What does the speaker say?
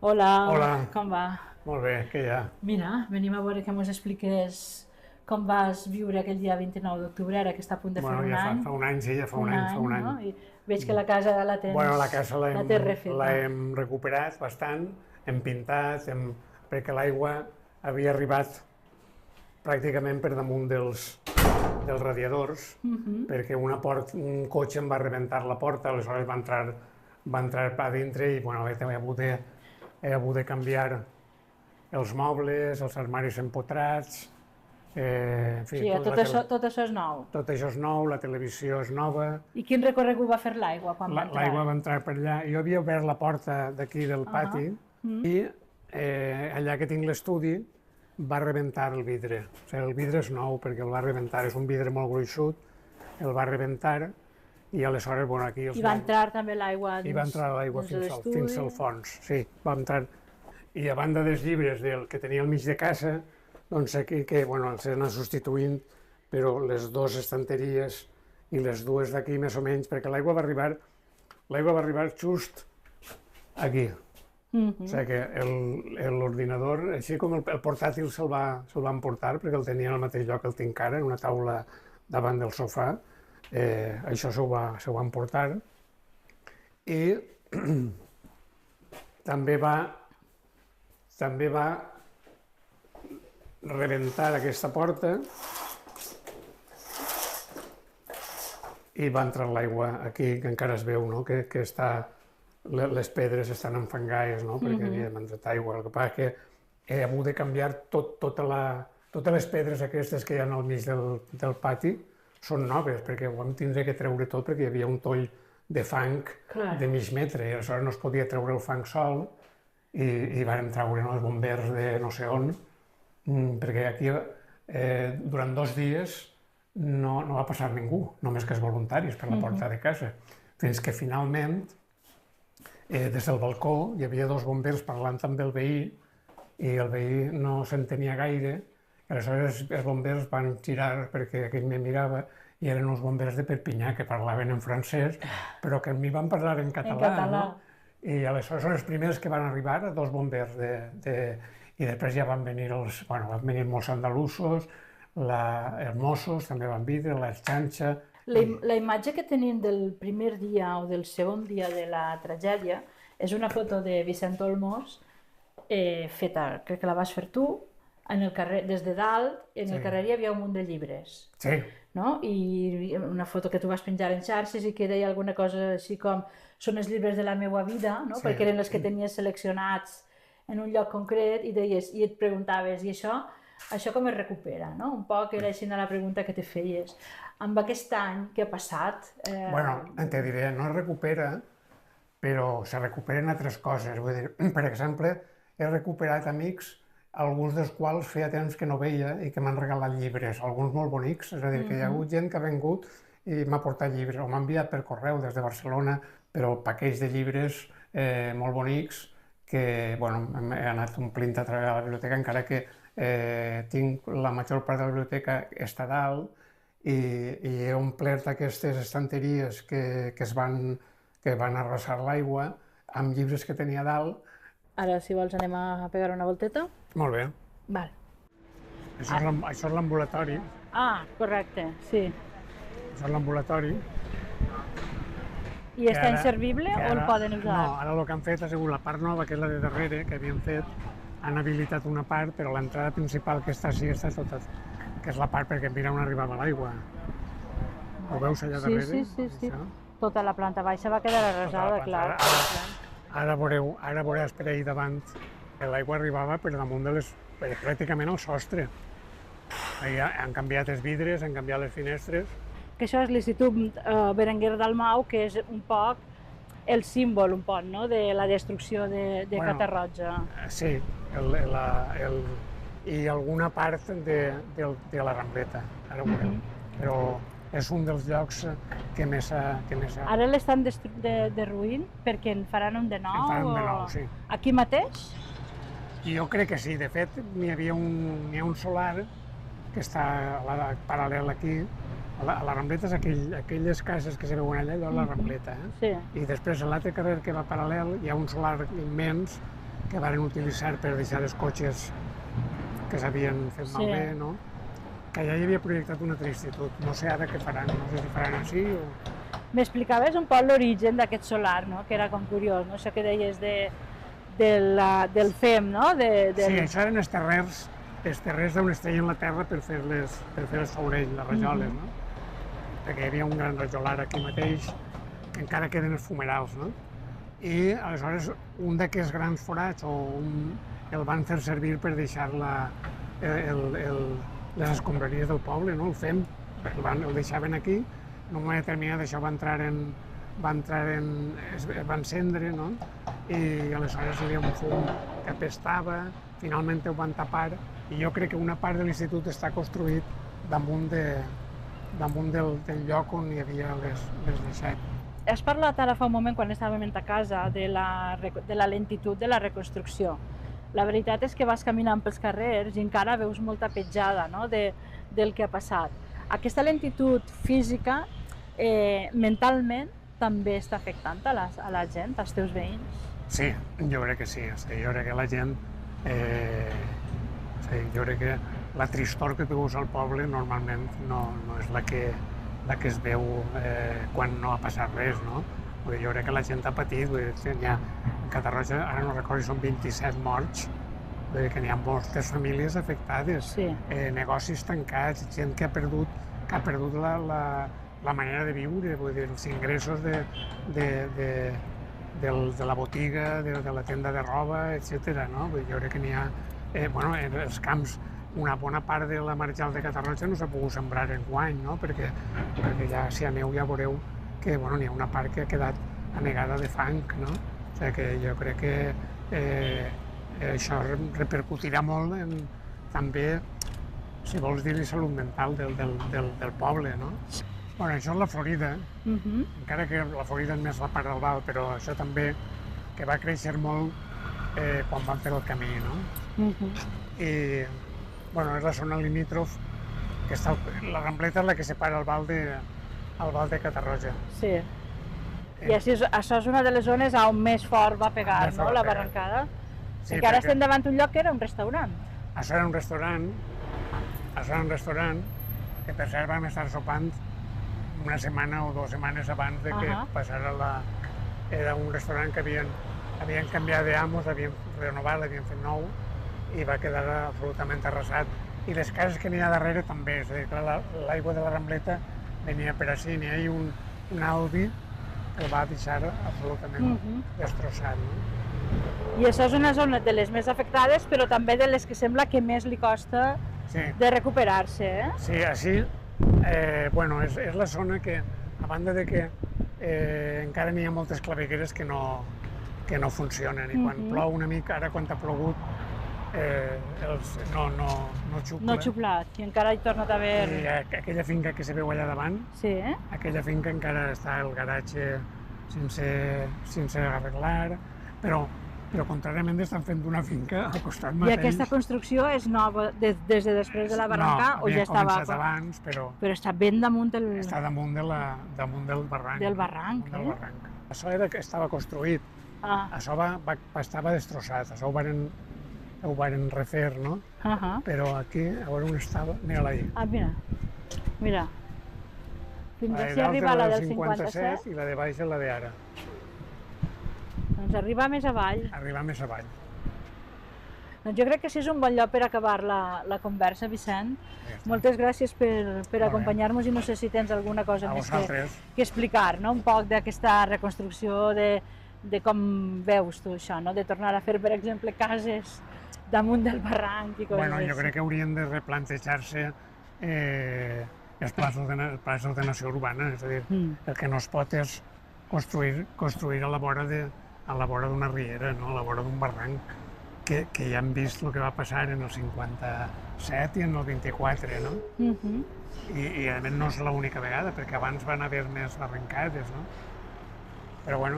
Hola, Hola, com va? molt bé, què hi ha? Mira, venim a veure que ens expliques com vas viure aquell dia 29 d'octubre, ara que està a punt de fer Bueno, un ja any. fa un any, sí, ja fa un any, fa un any. No? I veig que la casa Bueno, la casa la tens refeta. l'hem recuperat bastant, hem pintat, perquè l'aigua havia arribat pràcticament per damunt dels radiadors, perquè un cotxe em va rebentar la porta, aleshores va entrar a dintre i bueno, he hagut de canviar els mobles, els armaris empotrats, en O fi, sigui, tot això és nou. tot això és nou, la televisió és nova, I quin recorregut va fer l'aigua quan va entrar? l'aigua va entrar per allà. Jo havia obert la porta d'aquí del pati i allà que tinc l'estudi va rebentar el vidre. O sigui, el vidre és nou perquè el va rebentar, és un vidre molt gruixut, el va rebentar i aleshores, bueno, aquí... I va entrar també l'aigua I va entrar l'aigua fins al fons, sí, va entrar. I a banda dels llibres que tenia al mig de casa, doncs aquí bueno, els he anat substituint, però les dues estanteries i les dues d'aquí més o menys, perquè l'aigua va arribar just aquí. O sigui que l'ordinador, així com el portàtil se'l va emportar, perquè el tenia al mateix lloc que el tinc ara, en una taula davant del sofà, això s'ho va emportar. I també va rebentar aquesta porta i va entrar l'aigua aquí, que encara es veu, no? que les pedres estan enfangades, no? Perquè havia entrat aigua. El que passa és que he hagut de canviar totes les pedres aquestes que hi ha al mig del pati, són noves, perquè ho vam tindre que treure tot perquè hi havia un toll de fang de mig metre, i aleshores no es podia treure el fang sol, i vàrem treure els bombers de no sé on, perquè aquí durant 2 dies no va passar ningú, només que els voluntaris per la porta de casa, fins que finalment des del balcó hi havia 2 bombers parlant amb el veí i el veí no s'entenia gaire, i aleshores els bombers van girar perquè aquell me mirava i eren uns bombers de Perpinyà que parlaven en francès, però que a mi van parlar en català. No? I aleshores són els primers que van arribar, 2 bombers, i després ja van venir molts andalusos, els Mossos també van vindre, l'Ertxanxa... La imatge que tenim del primer dia o del segon dia de la tragèdia és una foto de Vicent Olmos feta, crec que la vas fer tu, en el carrer, des de dalt, en el carrer hi havia un munt de llibres. Sí. No? I una foto que tu vas penjar en xarxes i que deia alguna cosa així com són els llibres de la meva vida, no? Perquè eren els que tenies seleccionats en un lloc concret i deies, i et preguntaves, i això com es recupera, no? Un poc era així la pregunta que te feies. Amb aquest any que ha passat... Bueno, te diré, no es recupera, però se recuperen altres coses. Vull dir, per exemple, he recuperat amics, alguns dels quals feia temps que no veia i que m'han regalat llibres, alguns molt bonics, és a dir, que hi ha hagut gent que ha vingut i m'ha portat llibres, o m'ha enviat per correu des de Barcelona, però paquets de llibres molt bonics que, bueno, he anat omplint a través de la biblioteca, encara que tinc la major part de la biblioteca està dalt i he omplert aquestes estanteries que van arrasar l'aigua amb llibres que tenia dalt. Ara, si vols, anem a pegar una volteta. Molt bé. Val. Això és l'ambulatori. Ah, correcte, sí. Això és l'ambulatori. I està inservible o el poden usar? No, ara el que han fet ha sigut la part nova, que és la de darrere, que havien fet, han habilitat una part, però l'entrada principal que està així està tota, que és la part perquè mira on arribava l'aigua. Ho veus allà darrere? Sí. Tota la planta baixa va quedar arrasada, clar. Ara veuràs per ahir davant que l'aigua arribava per damunt pràcticament al sostre. Han canviat els vidres, han canviat les finestres. Que això és l'Institut Berenguer Dalmau, que és un poc el símbol no? De la destrucció de Catarroja. Sí, i alguna part de la Rambleta, ara ho veurem. Però és un dels llocs que més ha... Ara l'estan derruint perquè en faran un de nou? En faran un de nou, sí. Aquí mateix? Jo crec que sí. De fet, n'hi ha un solar que està paral·lel aquí. A la Rambleta és aquelles cases que se veuen allà, allò és la Rambleta. Sí. I després a l'altre carrer que va paral·lel hi ha un solar immens que varen utilitzar per deixar els cotxes que s'havien fet malbé, no? Que allà hi havia projectat un altre institut. No sé ara què faran, no sé si faran així o... M'explicaves un poc l'origen d'aquest solar, no? Que era com curiós, no? Això que deies del FEM, no? Sí, això eren els terrers d'on es treien la terra per fer els sobrells, les rajoles, no? Perquè hi havia un gran rajolar aquí mateix, que encara queden els fumerals, no? I aleshores un d'aquests grans forats el van fer servir per deixar les escombraries del poble, no? El FEM, el deixaven aquí, en un moment determinat això va encendre, no? I aleshores hi havia un fum que apestava, finalment ho van tapar, i jo crec que una part de l'institut està construït damunt del lloc on hi havia les deixalles. Has parlat ara fa un moment, quan estàvem a casa, de la lentitud de la reconstrucció. La veritat és que vas caminant pels carrers i encara veus molta petjada, no? del que ha passat. Aquesta lentitud física, mentalment, també està afectant a la gent, als teus veïns? Sí, jo crec que sí. Jo crec que la gent... Jo crec que la tristor que tu veus al poble normalment no és la que es veu quan no ha passat res, no? Jo crec que la gent ha patit, a Catarroja, ara no recordo si són 27 morts, que n'hi ha moltes famílies afectades, negocis tancats, gent que ha perdut la manera de viure, els ingressos de la botiga, de la tenda de roba, etc. Jo crec que n'hi ha... En els camps, una bona part de la marjal de Catarroja no s'ha pogut sembrar enguany, perquè ja, si aneu ja veureu que n'hi ha una part que ha quedat anegada de fang, no? O sigui que jo crec que això repercutirà molt també, si vols dir-hi, salut mental del poble, no? Això és la Florida, encara que la Florida és més la part del Val, però això també, que va créixer molt quan van fer el camí, no? I, és la zona limítrof, que està, la Rambleta és la que separa el Val de Catarroja. Sí. I això és una de les zones on més fort va pegar, no?, la barrancada. Sí, perquè ara estem davant d'un lloc que era un restaurant. Això era un restaurant, que per cert vam estar sopant una setmana o 2 setmanes abans de que passara Era un restaurant que havien canviat d'amos, l'havien renovat, l'havien fet nou, i va quedar absolutament arrasat. I les cases que n'hi ha darrere també, és a dir, l'aigua de la Rambleta venia per així, n'hi ha un albi que el va deixar absolutament destrossat. I això és una zona de les més afectades, però també de les que sembla que més li costa de recuperar-se, eh? Sí, així, és la zona que, a banda de que encara n'hi ha moltes clavegueres que no funcionen, i quan plou una mica, ara quan ha plogut, no xupla. No ha xuplat, i encara hi torna a haver... I aquella finca que se veu allà davant, aquella finca encara està el garatge sense arreglar, però contràriament estan fent una finca al costat mateix. I aquesta construcció és nova des de després de la barranca o ja estava... No, havia començat abans, però... Però està ben damunt del... Està damunt del barranc. Del barranc, Això estava construït, això estava destrossat, això ho varen refer, no? Però aquí, a veure on estava, mira-la ahí. Ah, mira. Fins així arriba la del 57 i la de baix és la d'ara. Doncs arriba més avall. Arriba més avall. Doncs jo crec que sí és un bon lloc per acabar la conversa, Vicent. Moltes gràcies per acompanyar-nos i no sé si tens alguna cosa més que explicar, no? Un poc d'aquesta reconstrucció, de com veus tu això, no? De tornar a fer, per exemple, cases damunt del barranc i coses així. Jo crec que haurien de replantejar-se els plaços de nació urbana, és a dir, el que no es pot és construir a la vora d'una riera, a la vora d'un barranc, que ja hem vist el que va passar en el 57 i en el 24, no? I a més no és l'única vegada, perquè abans van haver més barrancades, no? Però bueno,